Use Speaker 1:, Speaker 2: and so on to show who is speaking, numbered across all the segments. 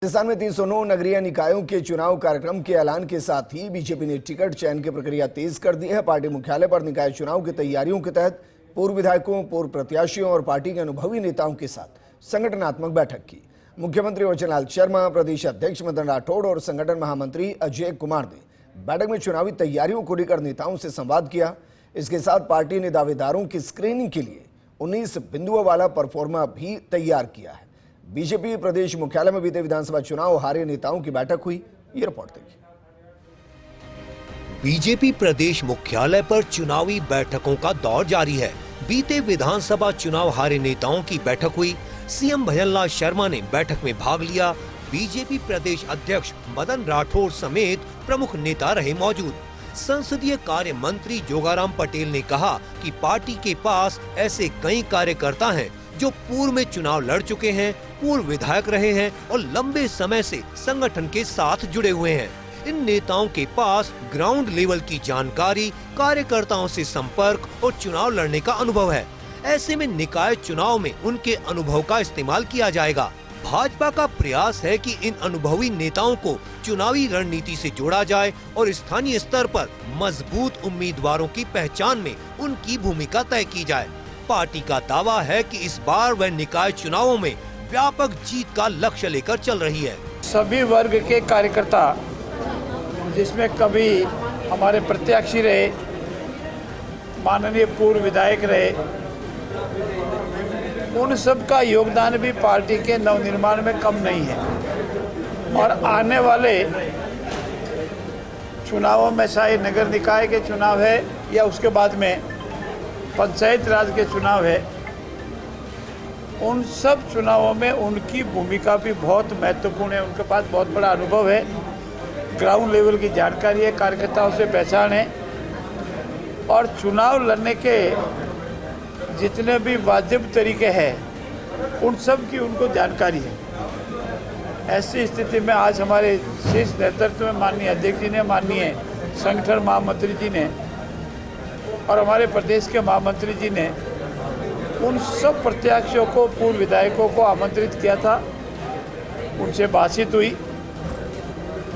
Speaker 1: राजस्थान में 309 नगरीय निकायों के चुनाव कार्यक्रम के ऐलान के साथ ही बीजेपी ने टिकट चयन की प्रक्रिया तेज कर दी है। पार्टी मुख्यालय पर निकाय चुनाव की तैयारियों के तहत पूर्व विधायकों, पूर्व प्रत्याशियों और पार्टी के अनुभवी नेताओं के साथ संगठनात्मक बैठक की। मुख्यमंत्री वचनलाल शर्मा, प्रदेश अध्यक्ष मदन राठौड़ और संगठन महामंत्री अजय कुमार ने बैठक में चुनावी तैयारियों को लेकर नेताओं से संवाद किया। इसके साथ पार्टी ने दावेदारों की स्क्रीनिंग के लिए 19 बिंदुओं वाला परफॉर्मा भी तैयार किया है। बीजेपी प्रदेश मुख्यालय में बीते विधानसभा चुनाव हारे नेताओं की बैठक हुई। ये रिपोर्ट देखिए।
Speaker 2: बीजेपी प्रदेश मुख्यालय पर चुनावी बैठकों का दौर जारी है। बीते विधानसभा चुनाव हारे नेताओं की बैठक हुई। सीएम भजनलाल शर्मा ने बैठक में भाग लिया। बीजेपी प्रदेश अध्यक्ष मदन राठौड़ समेत प्रमुख नेता रहे मौजूद। संसदीय कार्य मंत्री जोगाराम पटेल ने कहा कि पार्टी के पास ऐसे कई कार्यकर्ता हैं जो पूर्व में चुनाव लड़ चुके हैं, पूर्व विधायक रहे हैं और लंबे समय से संगठन के साथ जुड़े हुए हैं। इन नेताओं के पास ग्राउंड लेवल की जानकारी, कार्यकर्ताओं से संपर्क और चुनाव लड़ने का अनुभव है। ऐसे में निकाय चुनाव में उनके अनुभव का इस्तेमाल किया जाएगा। भाजपा का प्रयास है कि इन अनुभवी नेताओं को चुनावी रणनीति से जोड़ा जाए और स्थानीय स्तर पर मजबूत उम्मीदवारों की पहचान में उनकी भूमिका तय की जाए। पार्टी का दावा है कि इस बार वह निकाय चुनावों में व्यापक जीत का लक्ष्य लेकर चल रही है।
Speaker 3: सभी वर्ग के कार्यकर्ता, जिसमें कभी हमारे प्रत्याशी रहे, माननीय पूर्व विधायक रहे, उन सब का योगदान भी पार्टी के नवनिर्माण में कम नहीं है। और आने वाले चुनावों में, चाहे नगर निकाय के चुनाव है या उसके बाद में पंचायत राज के चुनाव है, उन सब चुनावों में उनकी भूमिका भी बहुत महत्वपूर्ण है। उनके पास बहुत बड़ा अनुभव है, ग्राउंड लेवल की जानकारी है, कार्यकर्ताओं से पहचान है और चुनाव लड़ने के जितने भी वाजिब तरीके हैं उन सब की उनको जानकारी है। ऐसी स्थिति में आज हमारे शीर्ष नेतृत्व में माननीय अध्यक्ष जी ने, माननीय संगठन महामंत्री जी ने और हमारे प्रदेश के महामंत्री जी ने उन सब प्रत्याशियों को, पूर्व विधायकों को आमंत्रित किया था। उनसे बातचीत हुई,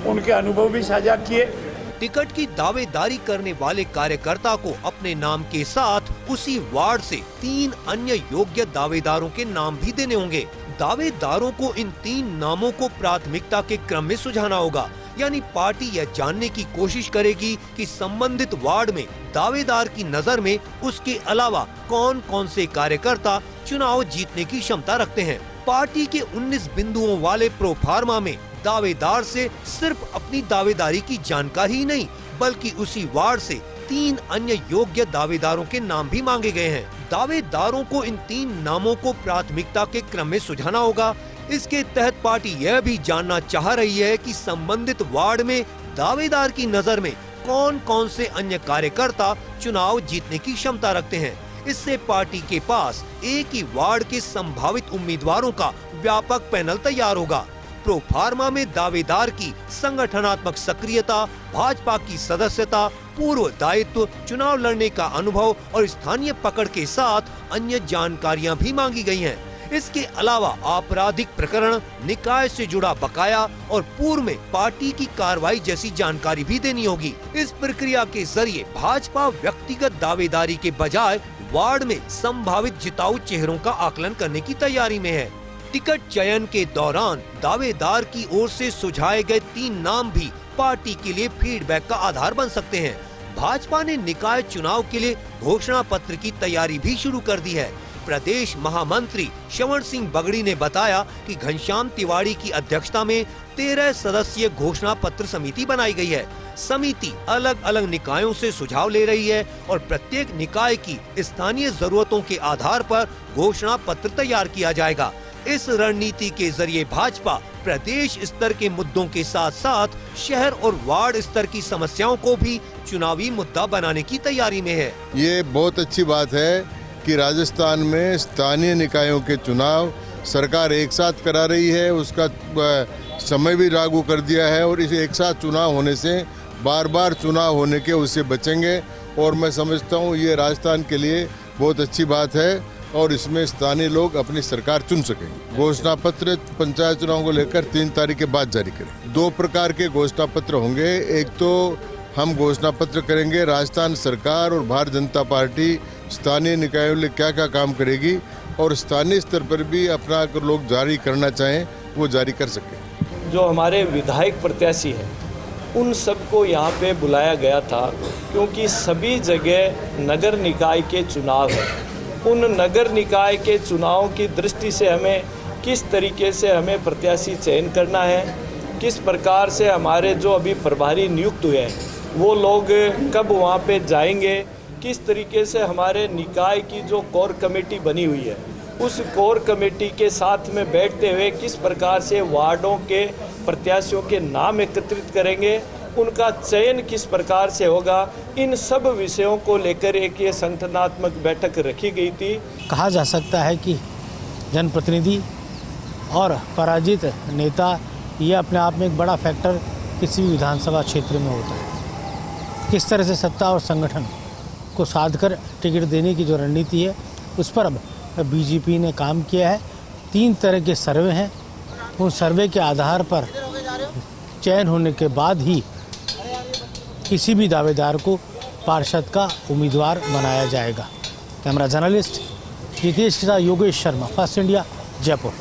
Speaker 3: उनके अनुभव भी साझा किए।
Speaker 2: टिकट की दावेदारी करने वाले कार्यकर्ता को अपने नाम के साथ उसी वार्ड से 3 अन्य योग्य दावेदारों के नाम भी देने होंगे। दावेदारों को इन 3 नामों को प्राथमिकता के क्रम में सुझाना होगा। यानी पार्टी यह जानने की कोशिश करेगी कि संबंधित वार्ड में दावेदार की नजर में उसके अलावा कौन कौन से कार्यकर्ता चुनाव जीतने की क्षमता रखते हैं। पार्टी के 19 बिंदुओं वाले प्रोफार्मा में दावेदार से सिर्फ अपनी दावेदारी की जानकारी ही नहीं, बल्कि उसी वार्ड से 3 अन्य योग्य दावेदारों के नाम भी मांगे गए हैं। दावेदारों को इन 3 नामों को प्राथमिकता के क्रम में सुझाना होगा। इसके तहत पार्टी यह भी जानना चाह रही है कि संबंधित वार्ड में दावेदार की नजर में कौन कौन से अन्य कार्यकर्ता चुनाव जीतने की क्षमता रखते हैं। इससे पार्टी के पास एक ही वार्ड के संभावित उम्मीदवारों का व्यापक पैनल तैयार होगा। प्रोफार्मा में दावेदार की संगठनात्मक सक्रियता, भाजपा की सदस्यता, पूर्व दायित्व, चुनाव लड़ने का अनुभव और स्थानीय पकड़ के साथ अन्य जानकारियां भी मांगी गई हैं। इसके अलावा आपराधिक प्रकरण, निकाय से जुड़ा बकाया और पूर्व में पार्टी की कार्रवाई जैसी जानकारी भी देनी होगी। इस प्रक्रिया के जरिए भाजपा व्यक्तिगत दावेदारी के बजाय वार्ड में संभावित जिताऊ चेहरों का आकलन करने की तैयारी में है। टिकट चयन के दौरान दावेदार की ओर से सुझाए गए 3 नाम भी पार्टी के लिए फीडबैक का आधार बन सकते हैं। भाजपा ने निकाय चुनाव के लिए घोषणा पत्र की तैयारी भी शुरू कर दी है। प्रदेश महामंत्री श्रवण सिंह बगड़ी ने बताया कि घनश्याम तिवारी की अध्यक्षता में 13 सदस्यीय घोषणा पत्र समिति बनाई गई है। समिति अलग अलग निकायों से सुझाव ले रही है और प्रत्येक निकाय की स्थानीय जरूरतों के आधार पर घोषणा पत्र तैयार किया जाएगा। इस रणनीति के जरिए भाजपा प्रदेश स्तर के मुद्दों के साथ साथ शहर और वार्ड स्तर की समस्याओं को भी चुनावी मुद्दा बनाने की तैयारी में है।
Speaker 4: ये बहुत अच्छी बात है कि राजस्थान में स्थानीय निकायों के चुनाव सरकार एक साथ करा रही है। उसका समय भी लागू कर दिया है और इसे एक साथ चुनाव होने से बार बार चुनाव होने के उससे बचेंगे और मैं समझता हूँ ये राजस्थान के लिए बहुत अच्छी बात है। और इसमें स्थानीय लोग अपनी सरकार चुन सकेंगे। घोषणा पत्र पंचायत चुनाव को लेकर 3 तारीख के बाद जारी करें। 2 प्रकार के घोषणा पत्र होंगे। एक तो हम घोषणा पत्र करेंगे राजस्थान सरकार और भारतीय जनता पार्टी स्थानीय निकायों में क्या क्या काम करेगी, और स्थानीय स्तर पर भी अपना अगर लोग जारी करना चाहें वो जारी कर सकें।
Speaker 5: जो हमारे विधायक प्रत्याशी हैं उन सबको यहाँ पे बुलाया गया था, क्योंकि सभी जगह नगर निकाय के चुनाव हैं। उन नगर निकाय के चुनाव की दृष्टि से हमें किस तरीके से हमें प्रत्याशी चयन करना है, किस प्रकार से हमारे जो अभी प्रभारी नियुक्त हुए हैं वो लोग कब वहाँ पे जाएंगे, किस तरीके से हमारे निकाय की जो कोर कमेटी बनी हुई है उस कोर कमेटी के साथ में बैठते हुए किस प्रकार से वार्डों के प्रत्याशियों के नाम एकत्रित करेंगे, उनका चयन किस प्रकार से होगा, इन सब विषयों को लेकर एक ये संगठनात्मक बैठक रखी गई थी।
Speaker 6: कहा जा सकता है कि जनप्रतिनिधि और पराजित नेता ये अपने आप में एक बड़ा फैक्टर किसी भी विधानसभा क्षेत्र में होता है। किस तरह से सत्ता और संगठन को साध कर टिकट देने की जो रणनीति है उस पर अब बीजेपी ने काम किया है। 3 तरह के सर्वे हैं, उन सर्वे के आधार पर चयन होने के बाद ही किसी भी दावेदार को पार्षद का उम्मीदवार बनाया जाएगा। कैमरा जर्नलिस्ट जितेश के साथ योगेश शर्मा, फर्स्ट इंडिया, जयपुर।